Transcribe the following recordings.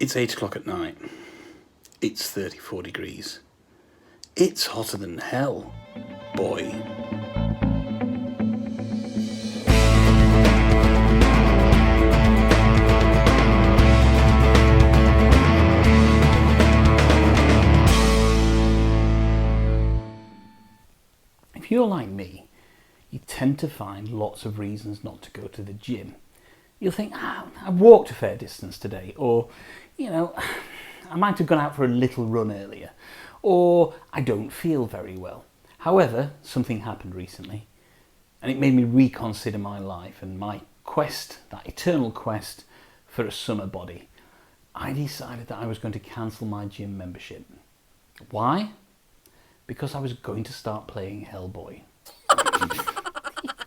It's 8 o'clock at night. It's 34 degrees. It's hotter than hell, boy. If you're like me, you tend to find lots of reasons not to go to the gym. You'll think, I walked a fair distance today, or, I might have gone out for a little run earlier, or I don't feel very well. However, something happened recently, and it made me reconsider my life and my quest, that eternal quest for a summer body. I decided that I was going to cancel my gym membership. Why? Because I was going to start playing Hellboy.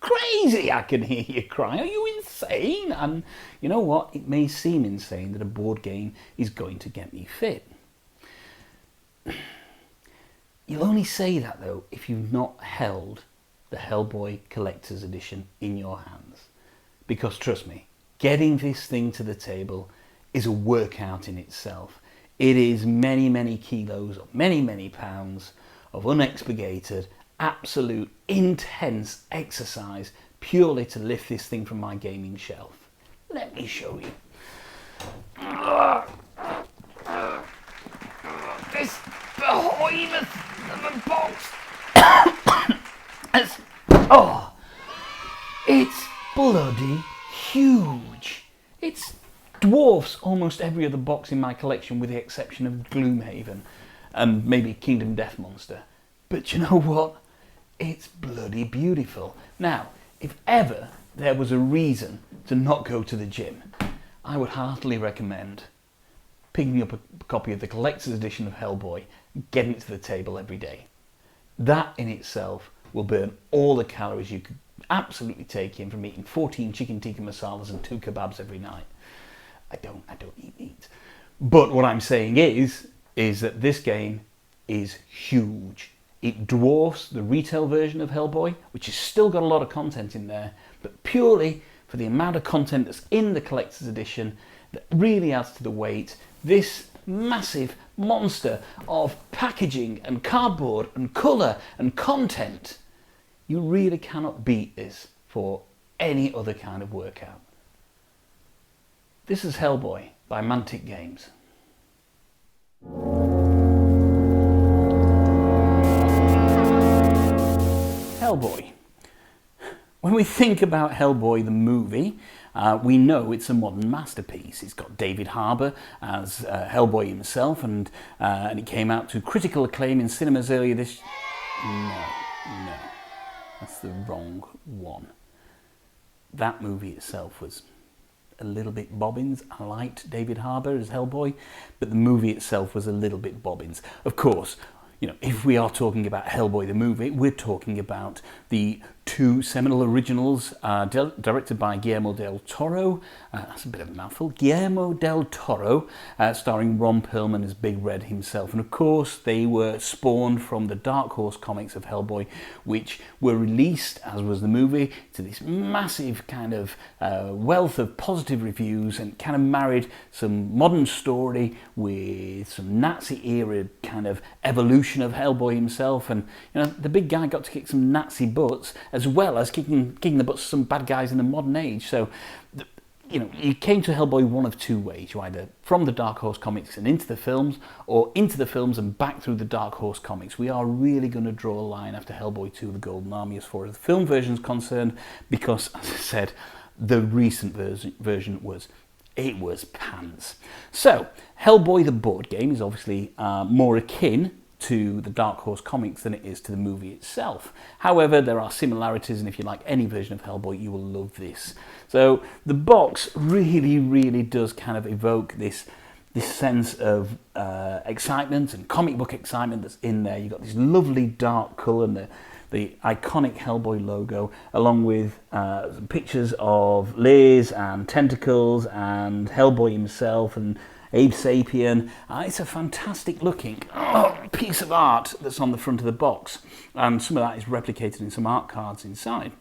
Crazy, I can hear you cry. Are you insane? And you know what? It may seem insane that a board game is going to get me fit. You'll only say that, though, if you've not held the Hellboy Collector's Edition in your hands. Because trust me, getting this thing to the table is a workout in itself. It is many, many kilos, or many, many pounds of unexpurgated, absolute, intense exercise purely to lift this thing from my gaming shelf. Let me show you. This behemoth of a box. It's bloody huge. It dwarfs almost every other box in my collection with the exception of Gloomhaven and maybe Kingdom Death Monster. But you know what? It's bloody beautiful. Now, if ever there was a reason to not go to the gym, I would heartily recommend picking up a copy of the collector's edition of Hellboy and getting it to the table every day. That in itself will burn all the calories you could absolutely take in from eating 14 chicken tikka masalas and 2 kebabs every night. I don't eat meat. But what I'm saying is that this game is huge. It dwarfs the retail version of Hellboy, which has still got a lot of content in there, but purely for the amount of content that's in the collector's edition that really adds to the weight. This massive monster of packaging and cardboard and colour and content, you really cannot beat this for any other kind of workout. This is Hellboy by Mantic Games. Hellboy. When we think about Hellboy the movie, we know it's a modern masterpiece. It's got David Harbour as Hellboy himself, and it came out to critical acclaim in cinemas earlier this... No, that's the wrong one. That movie itself was a little bit bobbins. I liked David Harbour as Hellboy, but the movie itself was a little bit bobbins. Of course, if we are talking about Hellboy the movie, we're talking about the 2 seminal originals directed by Guillermo del Toro. That's a bit of a mouthful. Guillermo del Toro, starring Ron Perlman as Big Red himself. And of course, they were spawned from the Dark Horse comics of Hellboy, which were released, as was the movie, to this massive kind of wealth of positive reviews and kind of married some modern story with some Nazi-era kind of evolution of Hellboy himself. And the big guy got to kick some Nazi butts, as well as kicking the butts of some bad guys in the modern age. So, you came to Hellboy one of 2 ways. You either from the Dark Horse comics and into the films, or into the films and back through the Dark Horse comics. We are really going to draw a line after Hellboy 2, The Golden Army, as far as the film version is concerned, because, as I said, the recent version was pants. So, Hellboy the board game is obviously more akin to the Dark Horse comics than it is to the movie itself. However, there are similarities, and if you like any version of Hellboy, you will love this. So the box really, really does kind of evoke this sense of excitement and comic book excitement that's in there. You've got this lovely dark colour and the iconic Hellboy logo, along with some pictures of Liz and Tentacles and Hellboy himself and Abe Sapien. It's a fantastic looking piece of art that's on the front of the box, and some of that is replicated in some art cards inside.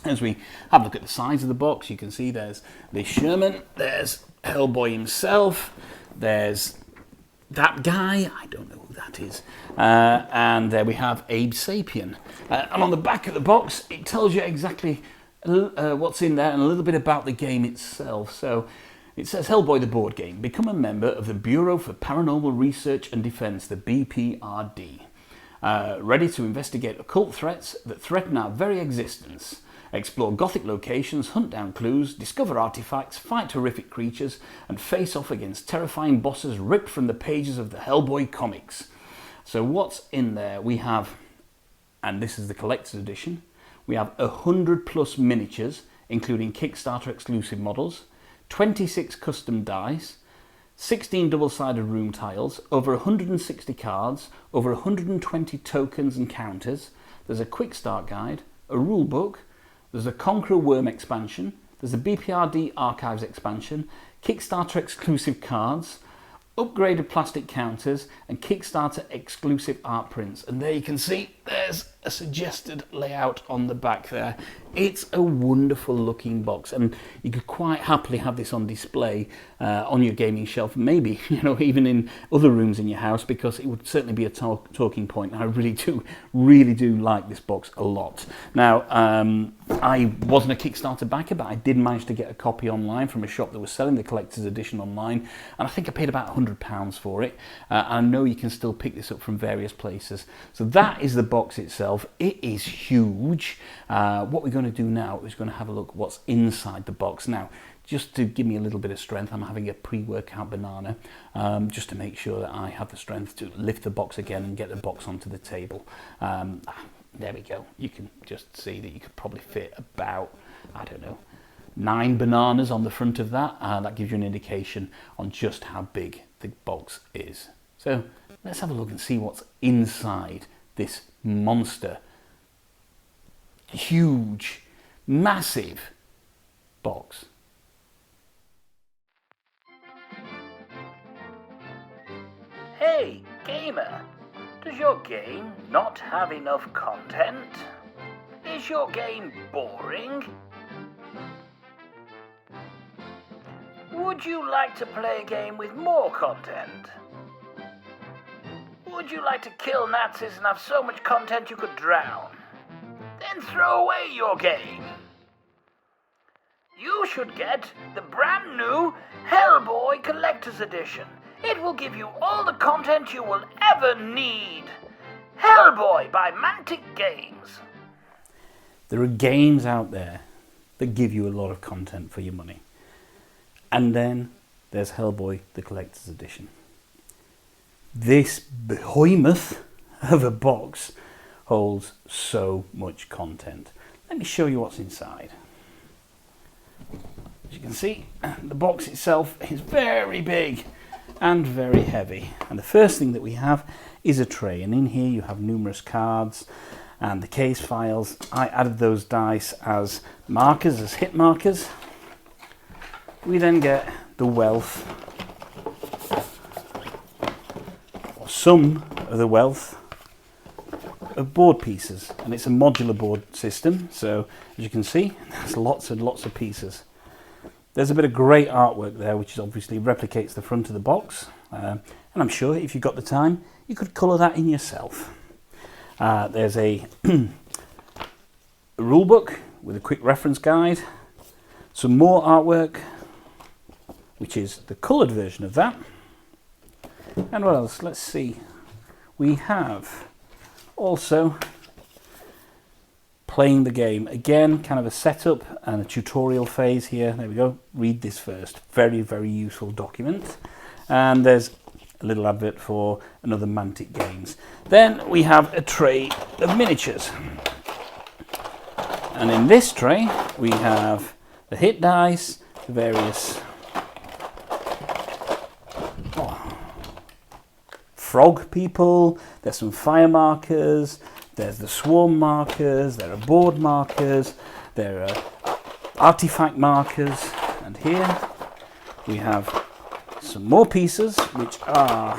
As we have a look at the size of the box, you can see there's Liz Sherman, there's Hellboy himself, there's that guy, I don't know who that is, and there we have Abe Sapien. And on the back of the box, it tells you exactly what's in there and a little bit about the game itself. So it says, Hellboy the board game. Become a member of the Bureau for Paranormal Research and Defense, the BPRD. Ready to investigate occult threats that threaten our very existence. Explore gothic locations, hunt down clues, discover artifacts, fight horrific creatures, and face off against terrifying bosses ripped from the pages of the Hellboy comics. So what's in there? We have, and this is the collector's edition, we have 100+ miniatures, including Kickstarter exclusive models, 26 custom dice, 16 double-sided room tiles, over 160 cards, over 120 tokens and counters. There's a quick start guide, a rule book, there's a Conqueror Worm expansion, there's a BPRD Archives expansion, Kickstarter exclusive cards, upgraded plastic counters, and Kickstarter exclusive art prints. And there you can see there's a suggested layout on the back there. It's a wonderful looking box, and you could quite happily have this on display on your gaming shelf, maybe even in other rooms in your house, because it would certainly be a talking point. And I really do like this box a lot. Now, I wasn't a Kickstarter backer, but I did manage to get a copy online from a shop that was selling the collector's edition online, and I think I paid about £100 for it. I know you can still pick this up from various places. So that is the box itself. It is huge. What we're going to do now is going to have a look what's inside the box. Now, just to give me a little bit of strength, I'm having a pre-workout banana, just to make sure that I have the strength to lift the box again and get the box onto the table. There we go. You can just see that you could probably fit about, I don't know, 9 bananas on the front of that. That gives you an indication on just how big the box is. So let's have a look and see what's inside this monster, huge, massive box. Hey, gamer! Does your game not have enough content? Is your game boring? Would you like to play a game with more content? Would you like to kill Nazis and have so much content you could drown? Then throw away your game. You should get the brand new Hellboy Collector's Edition. It will give you all the content you will ever need. Hellboy by Mantic Games. There are games out there that give you a lot of content for your money. And then there's Hellboy, the Collector's Edition. This behemoth of a box holds so much content. Let me show you what's inside. As you can see, the box itself is very big and very heavy. And the first thing that we have is a tray. And in here you have numerous cards and the case files. I added those dice as markers, as hit markers. We then get the wealth, or some of the wealth, of board pieces. And it's a modular board system, so as you can see, there's lots and lots of pieces. There's a bit of great artwork there, which obviously replicates the front of the box. And I'm sure if you've got the time, you could colour that in yourself. There's a rule book with a quick reference guide, some more artwork, which is the coloured version of that. And what else? Let's see. We have also playing the game. Again, kind of a setup and a tutorial phase here. There we go. Read this first. Very, very useful document. And there's a little advert for another Mantic Games. Then we have a tray of miniatures. And in this tray, we have the hit dice, the various frog people, there's some fire markers, there's the swarm markers, there are board markers, there are artifact markers, and here we have some more pieces which are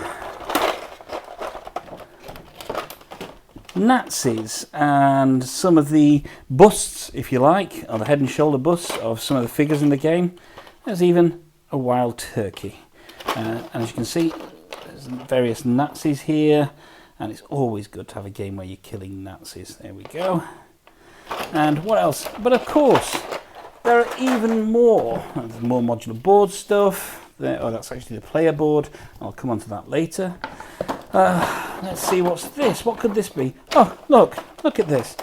Nazis and some of the busts, if you like, or the head and shoulder busts of some of the figures in the game. There's even a wild turkey. And as you can see, there's various Nazis here, and it's always good to have a game where you're killing Nazis. There we go. And what else? But of course, there are even more. There's more modular board stuff. There, oh, that's actually the player board. I'll come on to that later. Let's see, what's this? What could this be? Oh, look at this.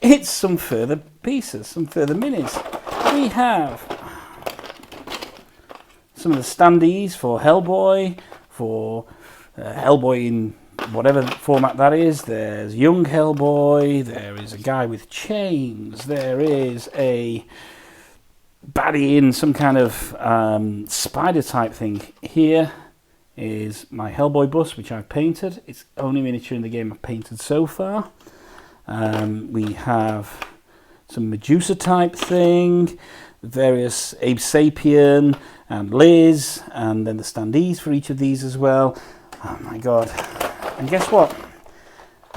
It's some further pieces, some further minis. We have some of the standees for Hellboy, Hellboy in whatever format that is. There's young Hellboy, there is a guy with chains, there is a baddie in some kind of spider type thing. Here is my Hellboy bus, which I've painted. It's only miniature in the game I've painted so far. We have some Medusa type thing, various Abe Sapien and Liz, and then the standees for each of these as well. Oh my god. And guess what?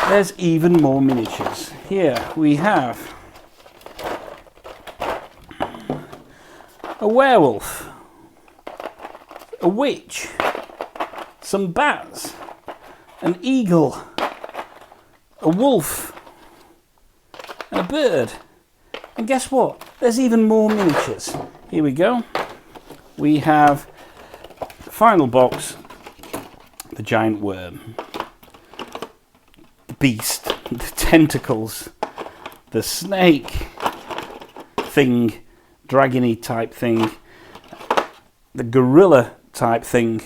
There's even more miniatures. Here we have a werewolf, a witch, some bats, an eagle, a wolf, and a bird. And guess what? There's even more miniatures. Here we go. We have the final box, the giant worm, the beast, the tentacles, the snake thing, dragony type thing, the gorilla type thing.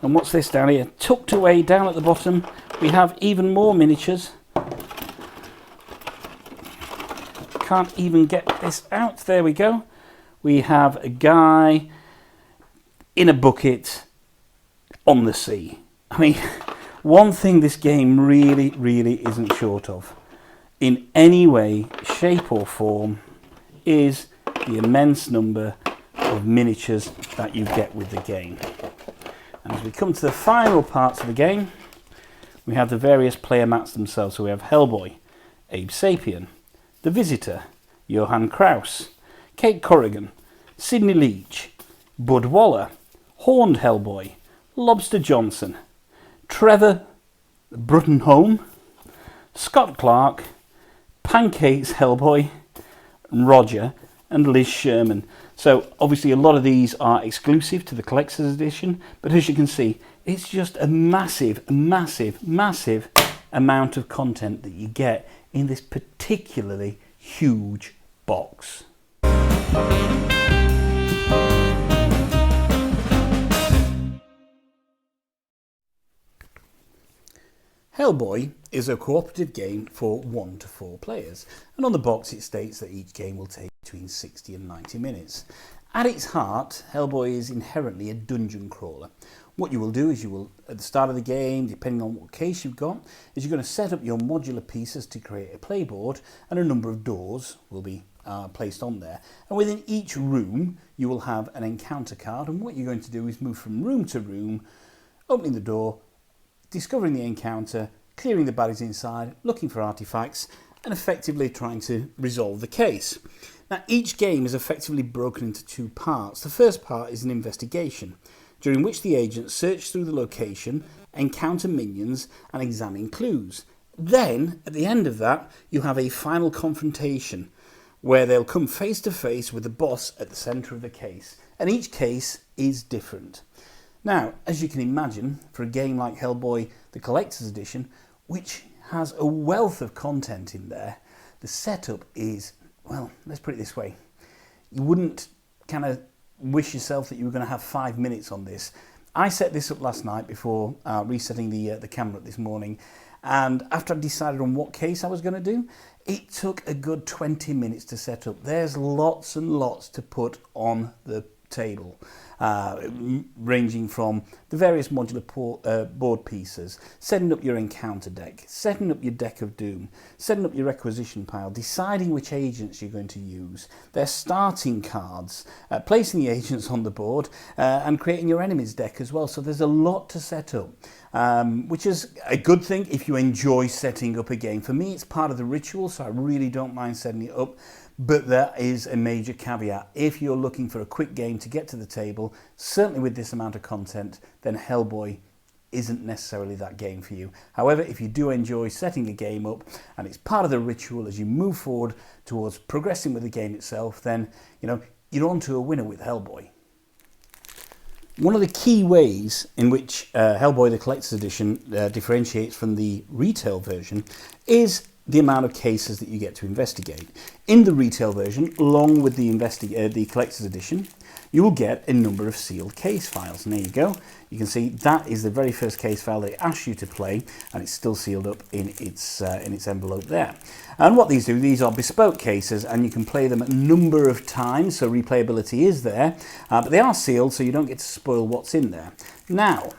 And what's this down here? Tucked away down at the bottom, we have even more miniatures. Can't even get this out. There we go. We have a guy in a bucket on the sea. I mean, one thing this game really isn't short of, in any way, shape or form, is the immense number of miniatures that you get with the game. And as we come to the final parts of the game, we have the various player mats themselves. So we have Hellboy, Abe Sapien, The Visitor, Johann Kraus, Kate Corrigan, Sidney Leach, Bud Waller, Horned Hellboy, Lobster Johnson, Trevor Bruttenholm, Scott Clark, Pancakes Hellboy, Roger, and Liz Sherman. So obviously a lot of these are exclusive to the collector's edition, but as you can see, it's just a massive amount of content that you get in this particularly huge box. Hellboy is a cooperative game for 1 to 4 players, and on the box it states that each game will take between 60 and 90 minutes. At its heart, Hellboy is inherently a dungeon crawler. What you will do is you will, at the start of the game, depending on what case you've got, is you're going to set up your modular pieces to create a playboard, and a number of doors will be placed on there. And within each room, you will have an encounter card, and what you're going to do is move from room to room, opening the door, discovering the encounter, clearing the baddies inside, looking for artifacts, and effectively trying to resolve the case. Now, each game is effectively broken into 2 parts. The first part is an investigation, during which the agents search through the location, encounter minions, and examine clues. Then, at the end of that, you have a final confrontation, where they'll come face to face with the boss at the centre of the case, and each case is different. Now, as you can imagine, for a game like Hellboy, the Collector's Edition, which has a wealth of content in there, the setup is, well, let's put it this way. You wouldn't kind of wish yourself that you were going to have 5 minutes on this. I set this up last night before resetting the camera this morning, and after I decided on what case I was going to do, it took a good 20 minutes to set up. There's lots and lots to put on the table, ranging from the various modular board pieces, setting up your encounter deck, setting up your deck of doom, setting up your requisition pile, deciding which agents you're going to use, their starting cards, placing the agents on the board, and creating your enemies deck as well. So there's a lot to set up, which is a good thing if you enjoy setting up a game. For me, it's part of the ritual, so I really don't mind setting it up. But there is a major caveat. If you're looking for a quick game to get to the table, certainly with this amount of content, then Hellboy isn't necessarily that game for you. However, if you do enjoy setting a game up and it's part of the ritual as you move forward towards progressing with the game itself, then you're on to a winner with Hellboy. One of the key ways in which Hellboy the Collector's Edition differentiates from the retail version is the amount of cases that you get to investigate. In the retail version, along with the Collector's Edition, you will get a number of sealed case files. And there you go. You can see that is the very first case file they asked you to play, and it's still sealed up in its envelope there. And what these do, these are bespoke cases, and you can play them a number of times, so replayability is there, but they are sealed, so you don't get to spoil what's in there. Now,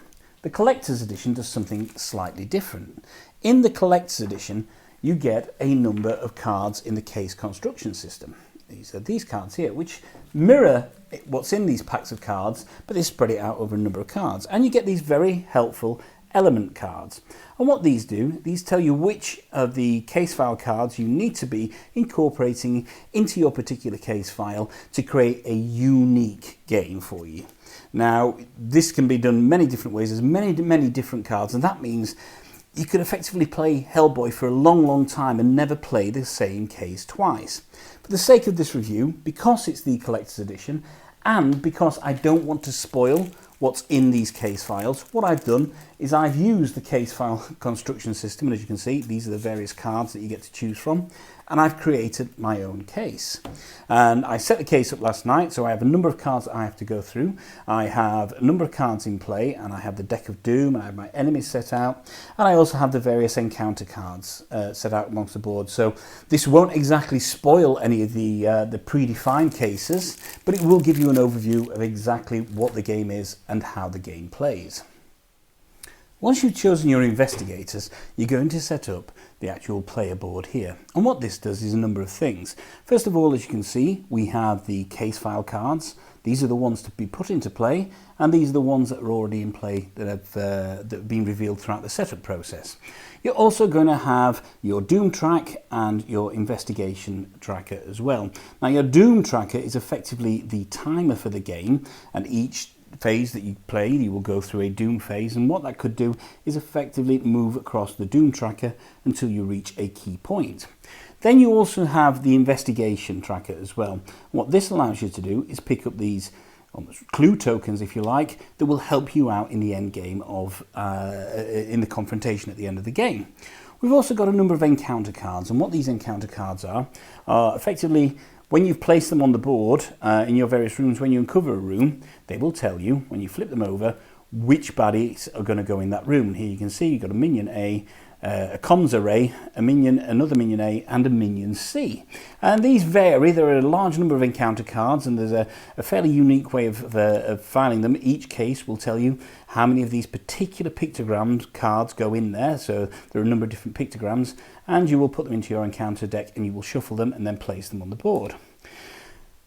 the Collector's Edition does something slightly different. In the Collector's Edition, you get a number of cards in the case construction system. These are these cards here, which mirror what's in these packs of cards, but they spread it out over a number of cards. And you get these very helpful element cards. And what these do, these tell you which of the case file cards you need to be incorporating into your particular case file to create a unique game for you. Now, this can be done many different ways. There's many different cards, and that means you could effectively play Hellboy for a long time and never play the same case twice. For the sake of this review, because it's the Collector's Edition, and because I don't want to spoil what's in these case files, what I've done is I've used the case file construction system, and as you can see, these are the various cards that you get to choose from, and I've created my own case. And I set the case up last night, so I have a number of cards that I have to go through. I have a number of cards in play, and I have the deck of doom, and I have my enemies set out, and I also have the various encounter cards set out amongst the board. So this won't exactly spoil any of the predefined cases, but it will give you an overview of exactly what the game is and how the game plays. Once you've chosen your investigators, you're going to set up the actual player board here. And what this does is a number of things. First of all, as you can see, we have the case file cards. These are the ones to be put into play, and these are the ones that are already in play that have been revealed throughout the setup process. You're also going to have your Doom track and your investigation tracker as well. Now, your Doom tracker is effectively the timer for the game, and each phase that you play, you will go through a Doom phase, and what that could do is effectively move across the Doom tracker until you reach a key point. Then you also have the investigation tracker as well. What this allows you to do is pick up these almost clue tokens, if you like, that will help you out in the end game of in the confrontation at the end of the game. We've also got a number of encounter cards, and what these encounter cards are effectively, when you've placed them on the board in your various rooms, when you uncover a room, they will tell you, when you flip them over, which baddies are going to go in that room. And here you can see you've got a minion A, a comms array, a minion, another minion A, and a minion C. And these vary. There are a large number of encounter cards, and there's a fairly unique way of filing them. Each case will tell you how many of these particular pictogrammed cards go in there. So there are a number of different pictograms, and you will put them into your encounter deck, and you will shuffle them and then place them on the board.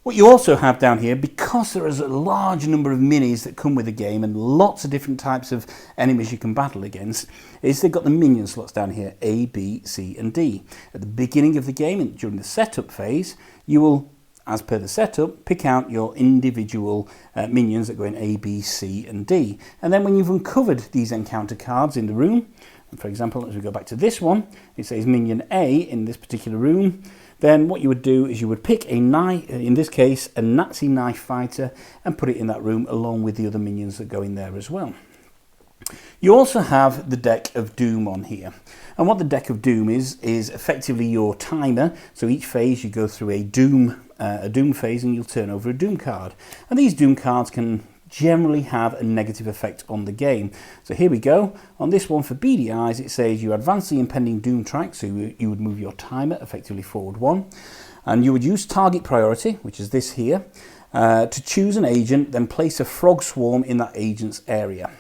What you also have down here, because there is a large number of minis that come with the game and lots of different types of enemies you can battle against, is they've got the minion slots down here, A, B, C and D. At the beginning of the game and during the setup phase, you will, as per the setup, pick out your individual minions that go in A, B, C and D. And then when you've uncovered these encounter cards in the room, and for example, as we go back to this one, it says minion A in this particular room, then what you would do is you would pick a knife, in this case a Nazi knife fighter, and put it in that room along with the other minions that go in there as well. You also have the deck of doom on here, and what the deck of doom is effectively your timer. So each phase you go through a doom phase, and you'll turn over a doom card, and these doom cards can generally have a negative effect on the game. So here we go. On this one for beady eyes, it says you advance the impending doom track, so you would move your timer effectively forward one, and you would use target priority, which is this here, to choose an agent, then place a frog swarm in that agent's area.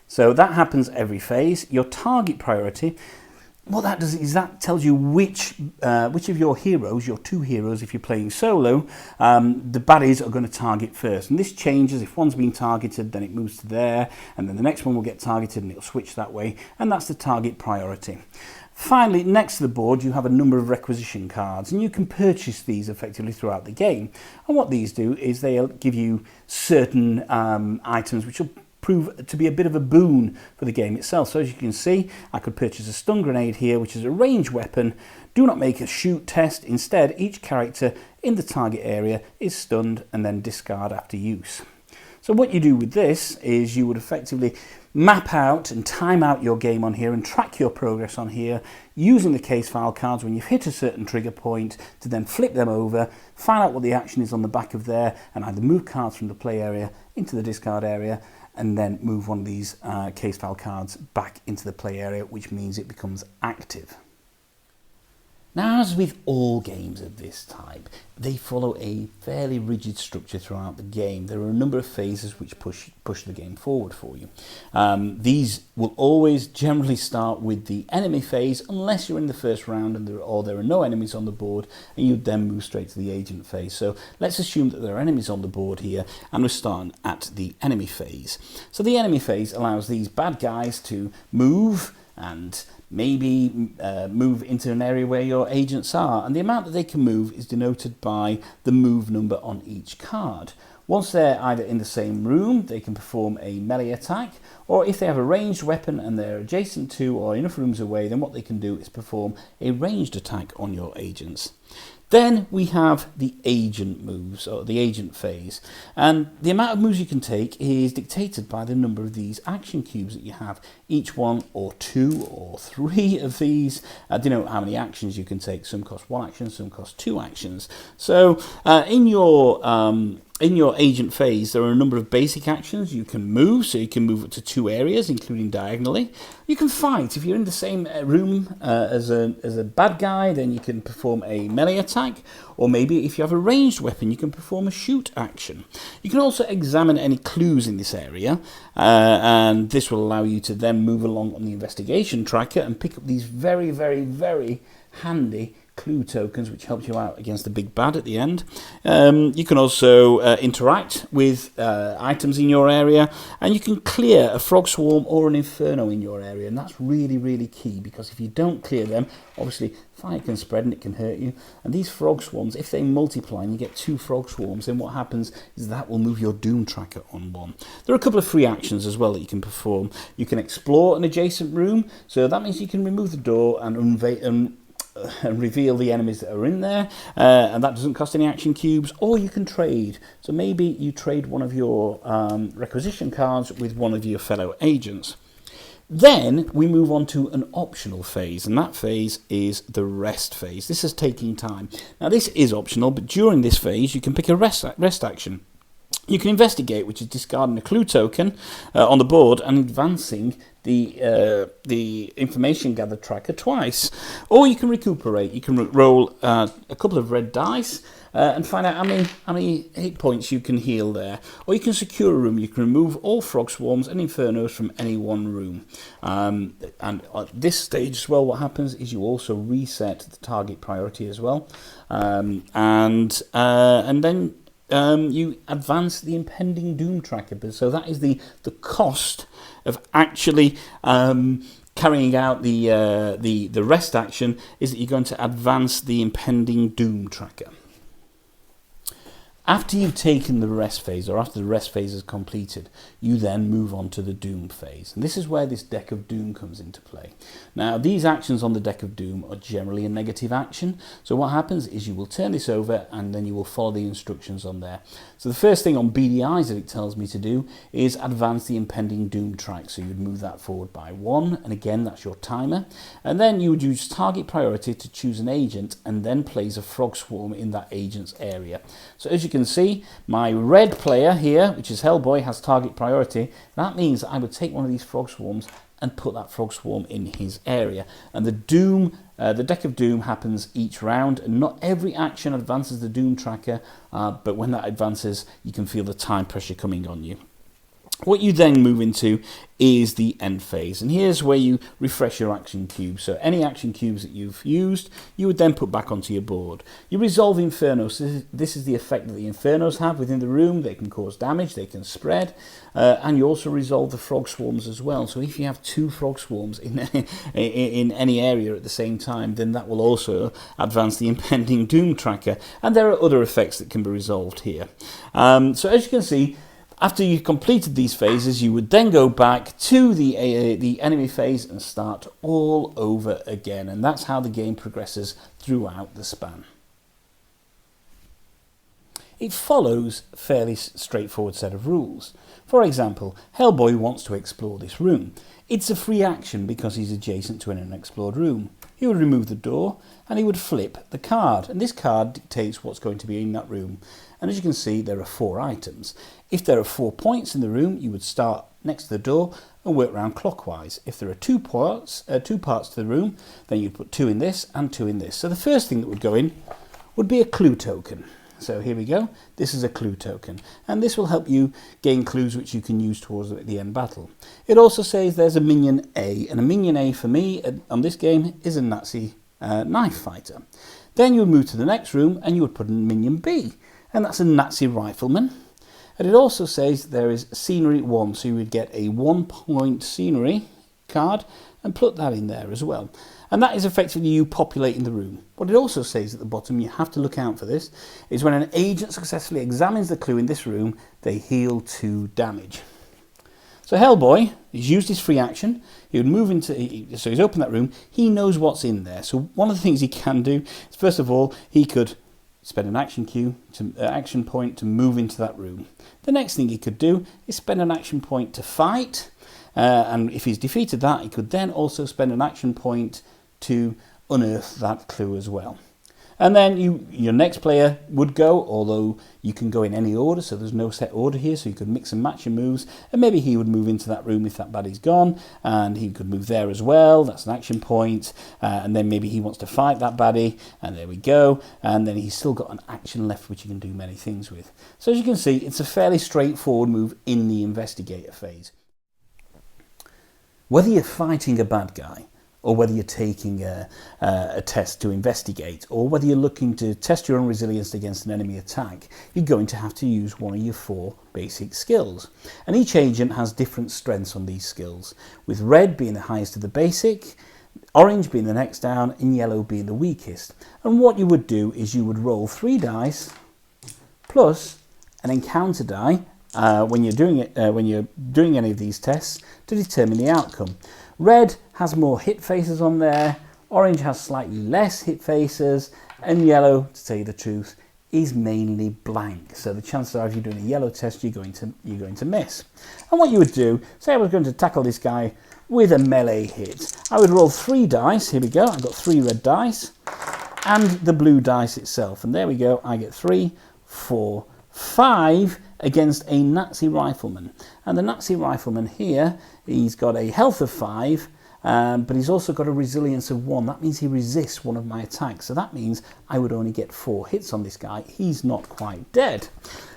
So that happens every phase. Your target priority, what that does is that tells you which of your heroes, your two heroes if you're playing solo, the baddies are going to target first. And this changes. If one's been targeted, then it moves to there, and then the next one will get targeted and it'll switch that way, and that's the target priority. Finally, next to the board, you have a number of requisition cards, and you can purchase these effectively throughout the game. And what these do is they'll give you certain items which will prove to be a bit of a boon for the game itself. So as you can see, I could purchase a stun grenade here, which is a ranged weapon. Do not make a shoot test. Instead, each character in the target area is stunned and then discard after use. So what you do with this is you would effectively map out and time out your game on here and track your progress on here using the case file cards when you've hit a certain trigger point to then flip them over, find out what the action is on the back of there, and either move cards from the play area into the discard area and then move one of these case file cards back into the play area, which means it becomes active. Now, as with all games of this type, they follow a fairly rigid structure throughout the game. There are a number of phases which push the game forward for you. These will always generally start with the enemy phase, unless you're in the first round and there are no enemies on the board, and you then move straight to the agent phase. So let's assume that there are enemies on the board here, and we're starting at the enemy phase. So the enemy phase allows these bad guys to move and maybe move into an area where your agents are, and the amount that they can move is denoted by the move number on each card. Once they're either in the same room, they can perform a melee attack, or if they have a ranged weapon and they're adjacent to or enough rooms away, then what they can do is perform a ranged attack on your agents. Then we have the agent moves, or the agent phase, and the amount of moves you can take is dictated by the number of these action cubes that you have. Each one or two or three of these denote how many actions you can take. Some cost 1 action, some cost 2 actions. So in your agent phase, there are a number of basic actions you can move, so you can move up to 2 areas, including diagonally. You can fight. If you're in the same room as a bad guy, then you can perform a melee attack, or maybe if you have a ranged weapon, you can perform a shoot action. You can also examine any clues in this area, and this will allow you to then move along on the investigation tracker and pick up these very, very, very handy clue tokens, which helps you out against the big bad at the end. You can also interact with items in your area, and you can clear a frog swarm or an inferno in your area, and that's really, really key, because if you don't clear them, obviously fire can spread and it can hurt you. And these frog swarms, if they multiply and you get 2 frog swarms, then what happens is that will move your doom tracker on 1. There are a couple of free actions as well that you can perform. You can explore an adjacent room, so that means you can remove the door and reveal the enemies that are in there, and that doesn't cost any action cubes. Or you can trade, so maybe you trade one of your requisition cards with one of your fellow agents. Then we move on to an optional phase, and that phase is the rest phase. This is taking time. Now this is optional, but during this phase you can pick a rest action. You can investigate, which is discarding a clue token on the board and advancing the information gathered tracker twice. Or you can recuperate. You can roll a couple of red dice and find out how many hit points you can heal there. Or you can secure a room. You can remove all frog swarms and infernos from any one room. And at this stage as well, what happens is you also reset the target priority as well, and then you advance the impending doom tracker. So that is the cost of actually carrying out the rest action, is that you're going to advance the impending doom tracker. After you've taken the rest phase, or after the rest phase is completed, you then move on to the doom phase. And this is where this deck of doom comes into play. Now, these actions on the deck of doom are generally a negative action. So what happens is you will turn this over and then you will follow the instructions on there. So the first thing on BDIs that it tells me to do is advance the impending doom track. So you'd move that forward by 1, and again, that's your timer. And then you would use target priority to choose an agent and then place a frog swarm in that agent's area. So as you can see, my red player here, which is Hellboy, has target priority. That means I would take one of these frog swarms and put that frog swarm in his area. And the deck of doom happens each round, and not every action advances the doom tracker, but when that advances, you can feel the time pressure coming on you. What you then move into is the end phase, and here's where you refresh your action cubes. So any action cubes that you've used, you would then put back onto your board. You resolve infernos. This is the effect that the infernos have within the room. They can cause damage, they can spread, and you also resolve the frog swarms as well. So if you have 2 frog swarms in any area at the same time, then that will also advance the impending doom tracker. And there are other effects that can be resolved here. So as you can see, after you've completed these phases, you would then go back to the enemy phase and start all over again. And that's how the game progresses throughout the span. It follows a fairly straightforward set of rules. For example, Hellboy wants to explore this room. It's a free action because he's adjacent to an unexplored room. He would remove the door and he would flip the card, and this card dictates what's going to be in that room. And as you can see, there are 4 items. If there are 4 points in the room, you would start next to the door and work round clockwise. If there are 2 parts to the room, then you'd put 2 in this and 2 in this. So the first thing that would go in would be a clue token. So here we go, this is a clue token, and this will help you gain clues which you can use towards the end battle. It also says there's a minion A, and a minion A for me on this game is a Nazi knife fighter. Then you would move to the next room and you would put in minion B, and that's a Nazi rifleman. And it also says there is scenery 1, so you would get a 1-point scenery card and put that in there as well. And that is effectively you populating the room. What it also says at the bottom, you have to look out for this, is when an agent successfully examines the clue in this room, they heal 2 damage. So Hellboy, he's used his free action, he would move into, so he's opened that room, he knows what's in there. So one of the things he can do is, first of all, he could spend an action point to move into that room. The next thing he could do is spend an action point to fight, and if he's defeated that, he could then also spend an action point to unearth that clue as well. And then your next player would go, although you can go in any order, so there's no set order here, so you could mix and match your moves, and maybe he would move into that room if that baddie's gone, and he could move there as well, that's an action point, and then maybe he wants to fight that baddie, and there we go, and then he's still got an action left which he can do many things with. So as you can see, it's a fairly straightforward move in the investigator phase. Whether you're fighting a bad guy, or whether you're taking a test to investigate, or whether you're looking to test your own resilience against an enemy attack, you're going to have to use one of your 4 basic skills. And each agent has different strengths on these skills, with red being the highest of the basic, orange being the next down, and yellow being the weakest. And what you would do is you would roll 3 dice plus an encounter die when you're doing any of these tests to determine the outcome. Red has more hit faces on there, orange has slightly less hit faces, and yellow, to tell you the truth, is mainly blank. So the chances are if you're doing a yellow test, you're going to miss. And what you would do, say I was going to tackle this guy with a melee hit. I would roll 3 dice, here we go, I've got 3 red dice, and the blue dice itself. And there we go, I get 3, 4, 5 against a Nazi rifleman. And the Nazi rifleman here, he's got a health of 5, but he's also got a resilience of 1. That means he resists one of my attacks. So that means I would only get 4 hits on this guy. He's not quite dead.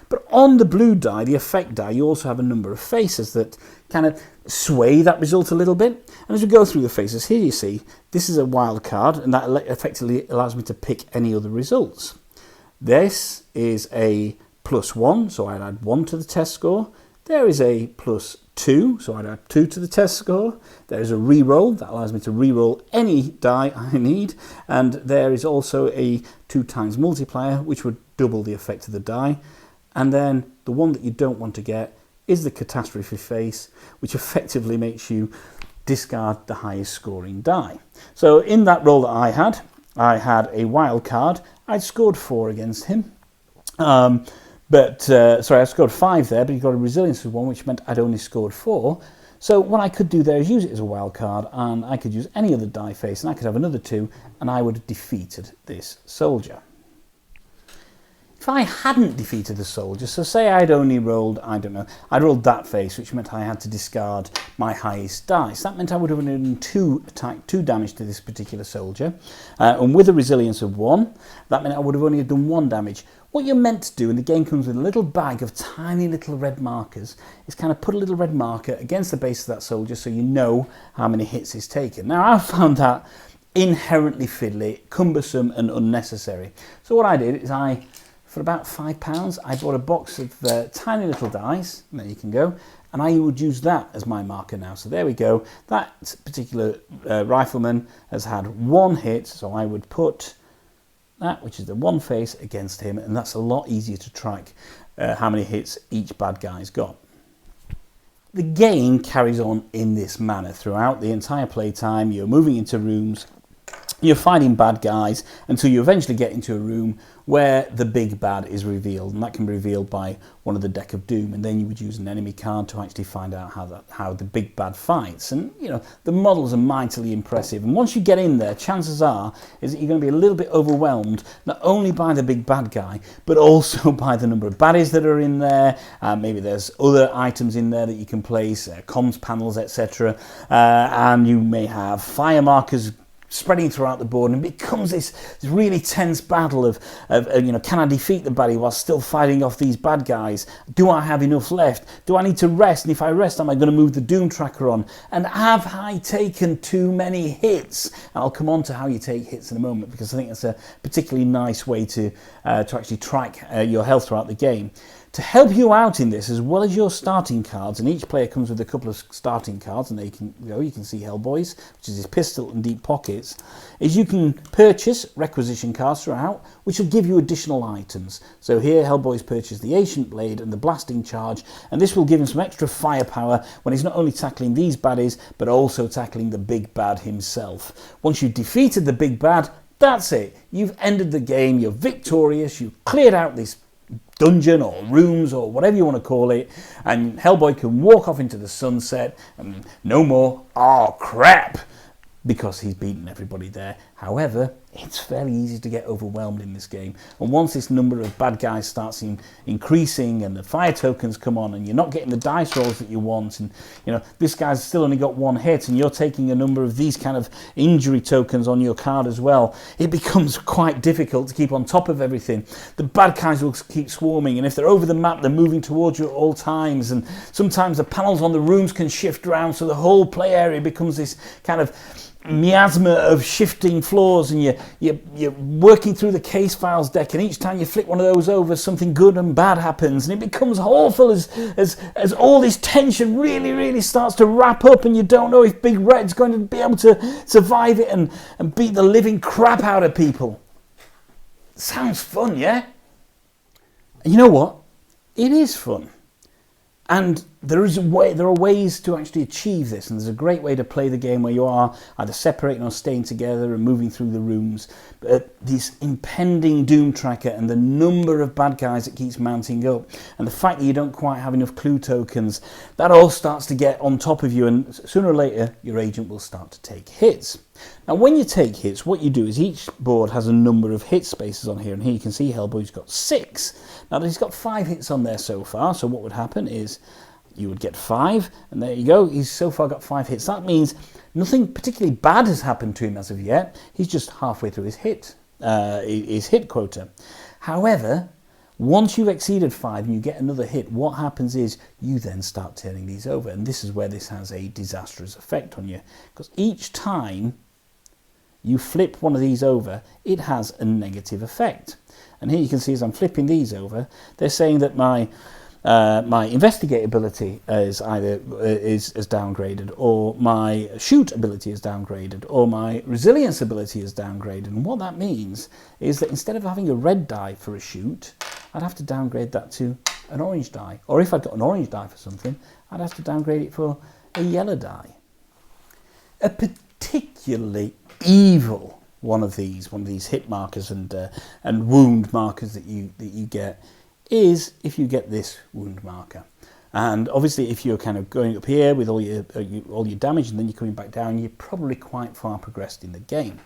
But on the blue die, the effect die, you also have a number of faces that kind of sway that result a little bit. And as we go through the faces, here you see, this is a wild card, and that effectively allows me to pick any other results. This is a +1, so I'd add 1 to the test score. There is a +2, so I'd add 2 to the test score. There is a reroll, that allows me to reroll any die I need. And there is also a 2 times multiplier, which would double the effect of the die. And then the one that you don't want to get is the catastrophe face, which effectively makes you discard the highest scoring die. So in that roll that I had a wild card. I'd scored 4 against him. Sorry, I scored 5 there, but he got a resilience of 1, which meant I'd only scored 4. So what I could do there is use it as a wild card, and I could use any other die face, and I could have another 2, and I would have defeated this soldier. If I hadn't defeated the soldier, so say I'd only rolled, I don't know, I'd rolled that face, which meant I had to discard my highest dice. That meant I would have done 2 damage to this particular soldier. And with a resilience of 1, that meant I would have only done 1 damage. What you're meant to do, and the game comes with a little bag of tiny little red markers, is kind of put a little red marker against the base of that soldier so you know how many hits he's taken. Now, I found that inherently fiddly, cumbersome and unnecessary. So what I did is for about £5, I bought a box of tiny little dice, there you can go, and I would use that as my marker now. So there we go, that particular rifleman has had 1 hit, so I would put that, which is the 1 face, against him, and that's a lot easier to track how many hits each bad guy's got. The game carries on in this manner throughout the entire playtime. You're moving into rooms, you're fighting bad guys until you eventually get into a room where the big bad is revealed, and that can be revealed by one of the deck of doom, and then you would use an enemy card to actually find out how the big bad fights. And you know, the models are mightily impressive, and once you get in there, chances are is that you're going to be a little bit overwhelmed, not only by the big bad guy but also by the number of baddies that are in there. Maybe there's other items in there that you can place, comms panels, etc., and you may have fire markers spreading throughout the board, and it becomes this really tense battle of you know, can I defeat the baddie while still fighting off these bad guys? Do I have enough left? Do I need to rest? And if I rest, am I going to move the doom tracker on? And have I taken too many hits? And I'll come on to how you take hits in a moment, because I think that's a particularly nice way to actually track your health throughout the game. To help you out in this, as well as your starting cards, and each player comes with a couple of starting cards, and they can, you can see Hellboy's, which is his pistol and deep pockets, is you can purchase requisition cards throughout, which will give you additional items. So here Hellboy's purchased the Ancient Blade and the Blasting Charge, and this will give him some extra firepower when he's not only tackling these baddies, but also tackling the big bad himself. Once you've defeated the big bad, that's it. You've ended the game, you're victorious, you've cleared out this dungeon or rooms or whatever you want to call it, and Hellboy can walk off into the sunset and no more "oh crap" because he's beaten everybody there. However, it's fairly easy to get overwhelmed in this game, and once this number of bad guys starts increasing and the fire tokens come on and you're not getting the dice rolls that you want, and you know, this guy's still only got 1 hit and you're taking a number of these kind of injury tokens on your card as well, it becomes quite difficult to keep on top of everything. The bad guys will keep swarming, and if they're over the map, they're moving towards you at all times, and sometimes the panels on the rooms can shift around, so the whole play area becomes this kind of miasma of shifting floors, and you're working through the case files deck, and each time you flick one of those over, something good and bad happens, and it becomes awful as all this tension really starts to wrap up, and you don't know if Big Red's going to be able to survive it and beat the living crap out of people. Sounds fun, yeah? And you know what? It is fun. And there are ways to actually achieve this, and there's a great way to play the game where you are either separating or staying together and moving through the rooms. But this impending doom tracker and the number of bad guys that keeps mounting up, and the fact that you don't quite have enough clue tokens, that all starts to get on top of you, and sooner or later your agent will start to take hits. Now when you take hits, what you do is each board has a number of hit spaces on here, and here you can see Hellboy's got 6. Now he's got 5 hits on there so far, so what would happen is you would get 5, and there you go, he's so far got 5 hits. That means nothing particularly bad has happened to him as of yet. He's just halfway through his hit quota. However, once you've exceeded 5 and you get another hit, what happens is you then start turning these over, and this is where this has a disastrous effect on you, because each time you flip one of these over, it has a negative effect. And here you can see as I'm flipping these over, they're saying that my investigate ability is either is downgraded, or my shoot ability is downgraded, or my resilience ability is downgraded. And what that means is that instead of having a red die for a shoot, I'd have to downgrade that to an orange die. Or if I'd got an orange die for something, I'd have to downgrade it for a yellow die. A particularly evil one of these hit markers and wound markers that you get is if you get this wound marker. And obviously if you're kind of going up here with all your damage and then you're coming back down, you're probably quite far progressed in the game.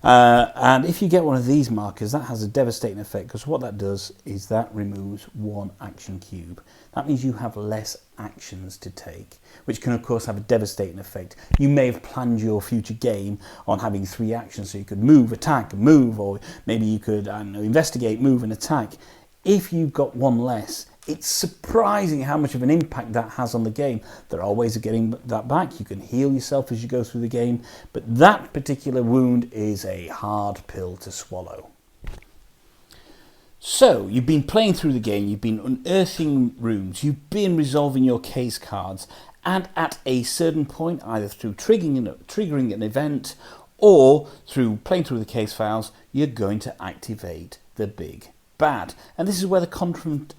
And if you get one of these markers, that has a devastating effect, because what that does is that removes 1 action cube. That means you have less actions to take, which can of course have a devastating effect. You may have planned your future game on having 3 actions, so you could move, attack, move, or maybe you could, I don't know, investigate, move and attack. if you've got one less, it's surprising how much of an impact that has on the game. There are ways of getting that back. You can heal yourself as you go through the game, but that particular wound is a hard pill to swallow. So, you've been playing through the game, you've been unearthing rooms, you've been resolving your case cards, and at a certain point, either through triggering an event or through playing through the case files, you're going to activate the big bad. And this is where the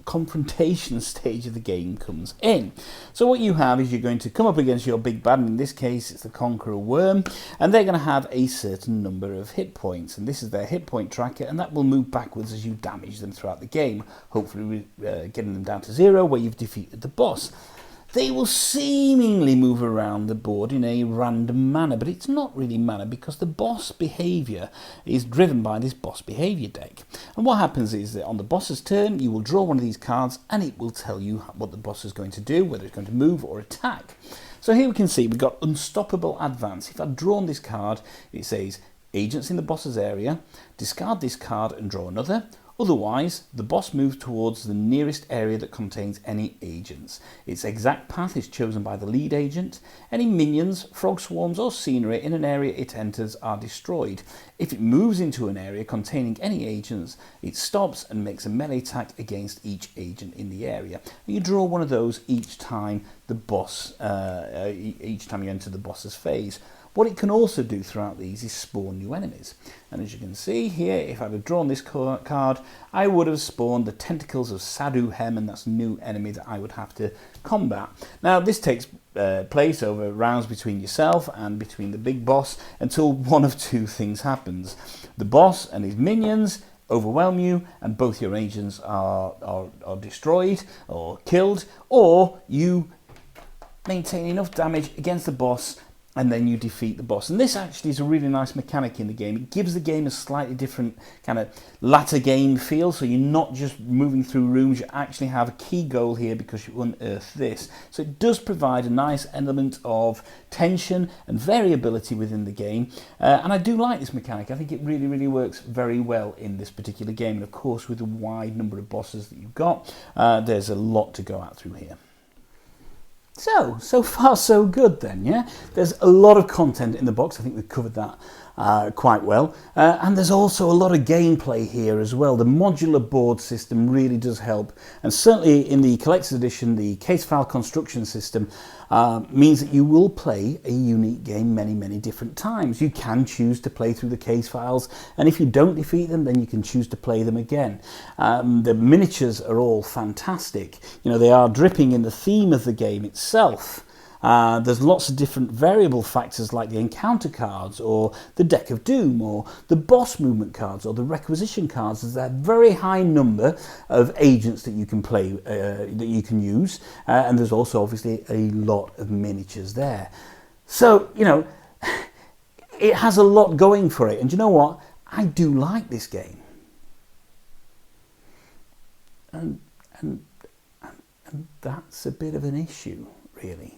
confrontation stage of the game comes in. So what you have is you're going to come up against your big bad, and in this case it's the Conqueror Worm, and they're going to have a certain number of hit points, and this is their hit point tracker, and that will move backwards as you damage them throughout the game, hopefully getting them down to 0 where you've defeated the boss. They will seemingly move around the board in a random manner, but it's not really manner because the boss behaviour is driven by this boss behaviour deck. And what happens is that on the boss's turn, you will draw one of these cards and it will tell you what the boss is going to do, whether it's going to move or attack. So here we can see we've got Unstoppable Advance. If I've drawn this card, it says agents in the boss's area, discard this card and draw another. Otherwise, the boss moves towards the nearest area that contains any agents. Its exact path is chosen by the lead agent. Any minions, frog swarms or scenery in an area it enters are destroyed. If it moves into an area containing any agents, it stops and makes a melee attack against each agent in the area. You draw one of those each time the boss, each time you enter the boss's phase. What it can also do throughout these is spawn new enemies. And as you can see here, if I'd have drawn this card, I would have spawned the Tentacles of Sadu Hem, and that's a new enemy that I would have to combat. Now this takes place over rounds between yourself and between the big boss until one of two things happens. The boss and his minions overwhelm you and both your agents are destroyed or killed, or you maintain enough damage against the boss and then you defeat the boss. And this actually is a really nice mechanic in the game. It gives the game a slightly different kind of latter game feel, so you're not just moving through rooms, you actually have a key goal here because you unearth this. So it does provide a nice element of tension and variability within the game, and I do like this mechanic. I think it really, really works very well in this particular game, and of course with the wide number of bosses that you've got, there's a lot to go out through here. So far so good then, yeah? There's a lot of content in the box. I think we've covered that quite well. And there's also a lot of gameplay here as well. The modular board system really does help. And certainly in the Collector's Edition, the case file construction system means that you will play a unique game many, many different times. You can choose to play through the case files, and if you don't defeat them, then you can choose to play them again. The miniatures are all fantastic. You know, they are dripping in the theme of the game itself. There's lots of different variable factors like the encounter cards or the deck of doom or the boss movement cards or the requisition cards. There's a very high number of agents that you can play, that you can use, and there's also obviously a lot of miniatures there. So, you know, it has a lot going for it, and you know what? I do like this game. And that's a bit of an issue, really.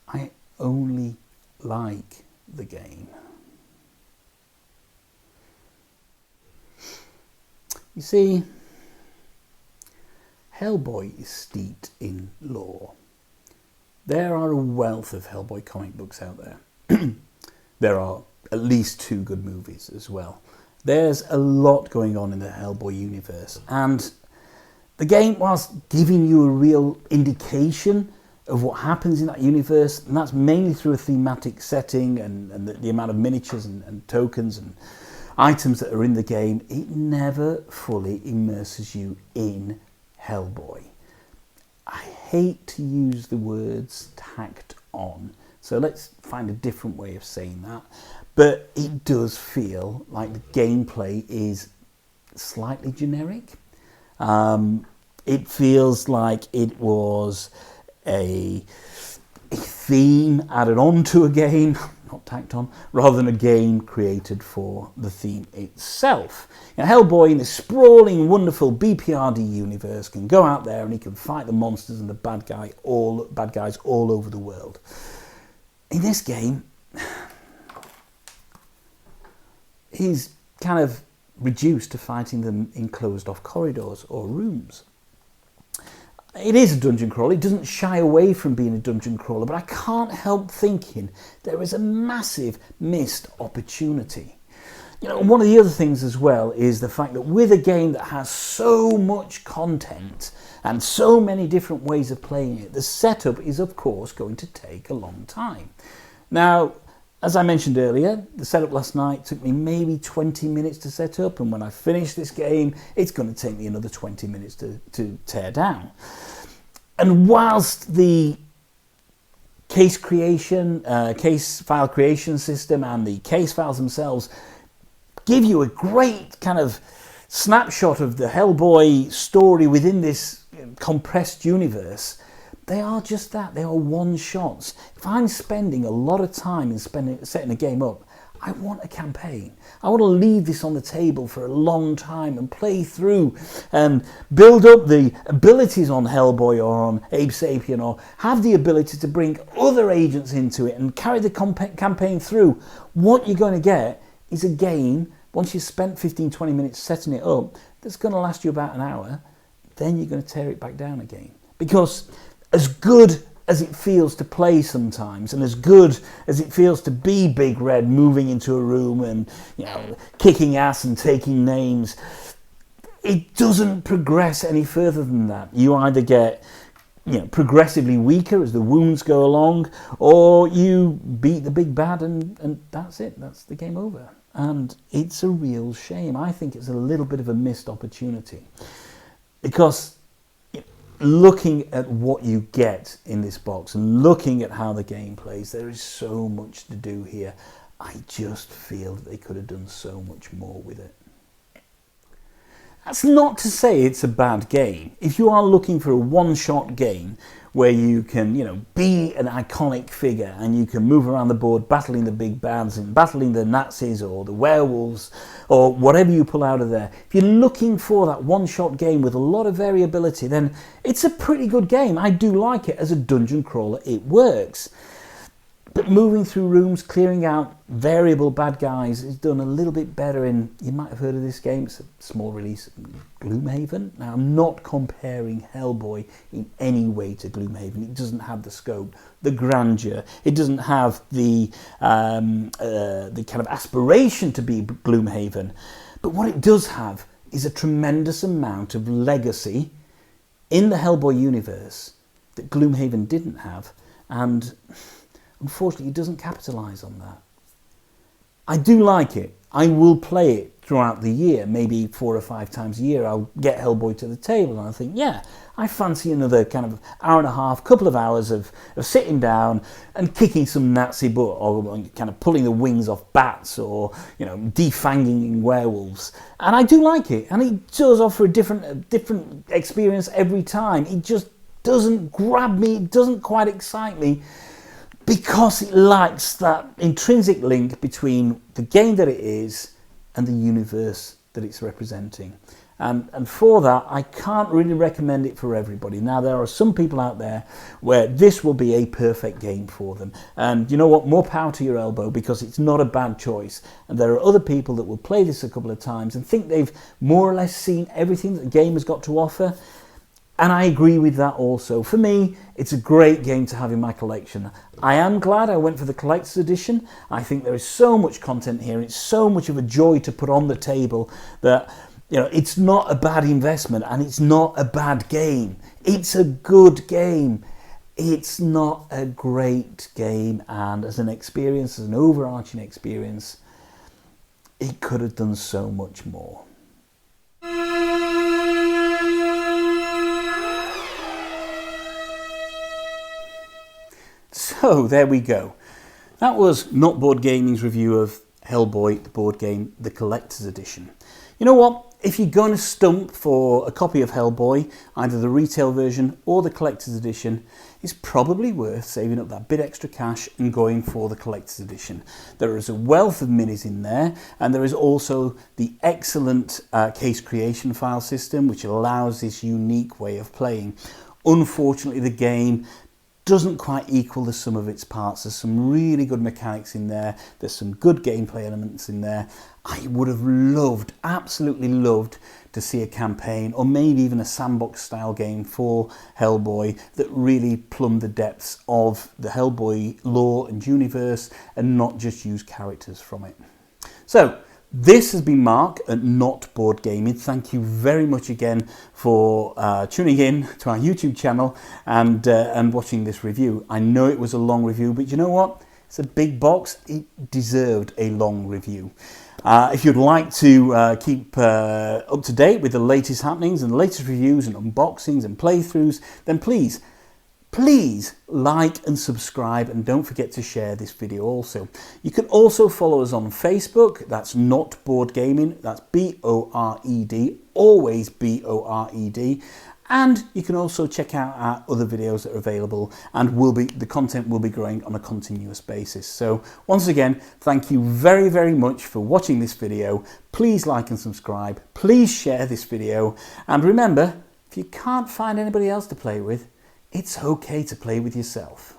I only like the game. You see, Hellboy is steeped in lore. There are a wealth of Hellboy comic books out there. There are at least 2 good movies as well. There's a lot going on in the Hellboy universe, and the game, whilst giving you a real indication of what happens in that universe, and that's mainly through a thematic setting and the amount of miniatures and tokens and items that are in the game, it never fully immerses you in Hellboy. I hate to use the words tacked on, so let's find a different way of saying that, but it does feel like the gameplay is slightly generic. It feels like it was a theme added on to a game, not tacked on, rather than a game created for the theme itself. Now, Hellboy, in this sprawling, wonderful BPRD universe, can go out there and he can fight the monsters and the bad guys all over the world. In this game, he's kind of reduced to fighting them in closed-off corridors or rooms. It is a dungeon crawler. It doesn't shy away from being a dungeon crawler, but I can't help thinking there is a massive missed opportunity. You know, one of the other things as well is the fact that with a game that has so much content and so many different ways of playing it, the setup is of course going to take a long time. Now, as I mentioned earlier, the setup last night took me maybe 20 minutes to set up, and when I finish this game, it's going to take me another 20 minutes to tear down. And whilst the case file creation system and the case files themselves give you a great kind of snapshot of the Hellboy story within this compressed universe, they are just that. They are one-shots. If I'm spending a lot of time in setting a game up, I want a campaign. I want to leave this on the table for a long time and play through and build up the abilities on Hellboy or on Abe Sapien, or have the ability to bring other agents into it and carry the campaign through. What you're going to get is a game, once you've spent 15-20 minutes setting it up, that's going to last you about an hour. Then you're going to tear it back down again. Because as good as it feels to play sometimes, and as good as it feels to be Big Red moving into a room and, you know, kicking ass and taking names, it doesn't progress any further than that. You either get, you know, progressively weaker as the wounds go along, or you beat the big bad and that's it. That's the game over. And it's a real shame. I think it's a little bit of a missed opportunity, because looking at what you get in this box and looking at how the game plays, there is so much to do here. I just feel that they could have done so much more with it. That's not to say it's a bad game. If you are looking for a one-shot game where you can, you know, be an iconic figure and you can move around the board battling the big bads and battling the Nazis or the werewolves or whatever you pull out of there, if you're looking for that one-shot game with a lot of variability, then it's a pretty good game. I do like it as a dungeon crawler. It works. But moving through rooms, clearing out variable bad guys is done a little bit better in, you might have heard of this game, it's a small release, Gloomhaven. Now, I'm not comparing Hellboy in any way to Gloomhaven. It doesn't have the scope, the grandeur. It doesn't have the kind of aspiration to be Gloomhaven. But what it does have is a tremendous amount of legacy in the Hellboy universe that Gloomhaven didn't have, and unfortunately, it doesn't capitalise on that. I do like it. I will play it throughout the year. Maybe 4 or 5 times a year I'll get Hellboy to the table and I think, yeah, I fancy another kind of hour and a half, couple of hours of sitting down and kicking some Nazi butt, or kind of pulling the wings off bats, or, you know, defanging werewolves. And I do like it. And it does offer a different experience every time. It just doesn't grab me. It doesn't quite excite me, because it lacks that intrinsic link between the game that it is and the universe that it's representing. And for that, I can't really recommend it for everybody. Now, there are some people out there where this will be a perfect game for them. And you know what? More power to your elbow, because it's not a bad choice. And there are other people that will play this a couple of times and think they've more or less seen everything that the game has got to offer. And I agree with that also. For me, it's a great game to have in my collection. I am glad I went for the collector's edition. I think there is so much content here. It's so much of a joy to put on the table that, you know, it's not a bad investment, and it's not a bad game. It's a good game. It's not a great game, and as an experience, as an overarching experience, it could have done so much more. So there we go. That was Not Board Gaming's review of Hellboy, the board game, the collector's edition. You know what? If you're going to stump for a copy of Hellboy, either the retail version or the collector's edition, it's probably worth saving up that bit extra cash and going for the collector's edition. There is a wealth of minis in there, and there is also the excellent case creation file system, which allows this unique way of playing. Unfortunately, the game doesn't quite equal the sum of its parts. There's some really good mechanics in there. There's some good gameplay elements in there. I would have loved, absolutely loved, to see a campaign or maybe even a sandbox style game for Hellboy that really plumbed the depths of the Hellboy lore and universe and not just use characters from it. So this has been Mark at Not Board Gaming. Thank you very much again for tuning in to our YouTube channel and watching this review. I know it was a long review, but you know what? It's a big box. It deserved a long review. If you'd like to keep up to date with the latest happenings and the latest reviews and unboxings and playthroughs, then please like and subscribe, and don't forget to share this video also. You can also follow us on Facebook. That's Not Board Gaming. That's B-O-R-E-D, always B-O-R-E-D. And you can also check out our other videos that are available, and the content will be growing on a continuous basis. So once again, thank you very, very much for watching this video. Please like and subscribe. Please share this video. And remember, if you can't find anybody else to play with, it's okay to play with yourself.